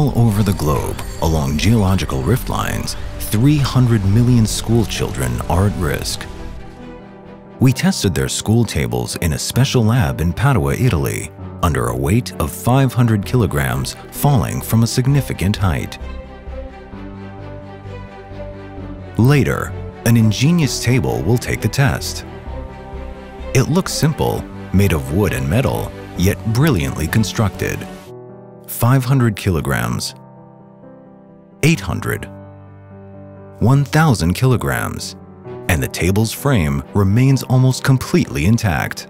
All over the globe, along geological rift lines, 300 million school children are at risk. We tested their school tables in a special lab in Padua, Italy, under a weight of 500 kilograms falling from a significant height. Later, an ingenious table will take the test. It looks simple, made of wood and metal, yet brilliantly constructed. 500 kilograms, 800, 1,000 kilograms, and the table's frame remains almost completely intact.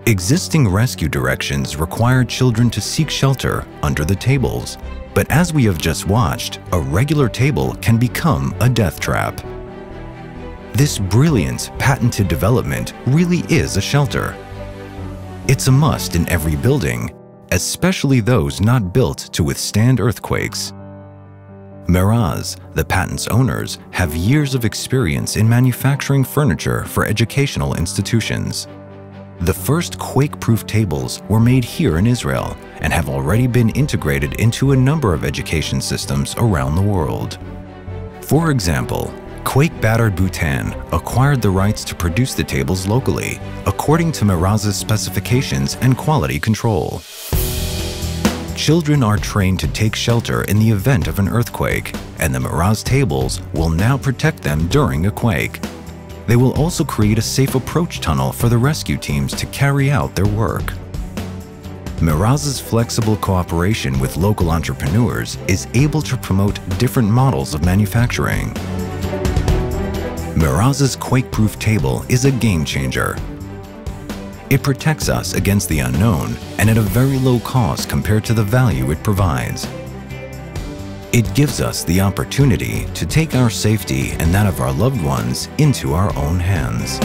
Existing rescue directions require children to seek shelter under the tables, but as we have just watched, a regular table can become a death trap. This brilliant, patented development really is a shelter. It's a must in every building, especially those not built to withstand earthquakes. Meraz, the patent's owners, have years of experience in manufacturing furniture for educational institutions. The first quake-proof tables were made here in Israel and have already been integrated into a number of education systems around the world. For example, quake-battered Bhutan acquired the rights to produce the tables locally, according to Meraz's specifications and quality control. Children are trained to take shelter in the event of an earthquake, and the Meraz tables will now protect them during a quake. They will also create a safe approach tunnel for the rescue teams to carry out their work. Meraz's flexible cooperation with local entrepreneurs is able to promote different models of manufacturing. Meraz's quake-proof table is a game-changer. It protects us against the unknown and at a very low cost compared to the value it provides. It gives us the opportunity to take our safety and that of our loved ones into our own hands.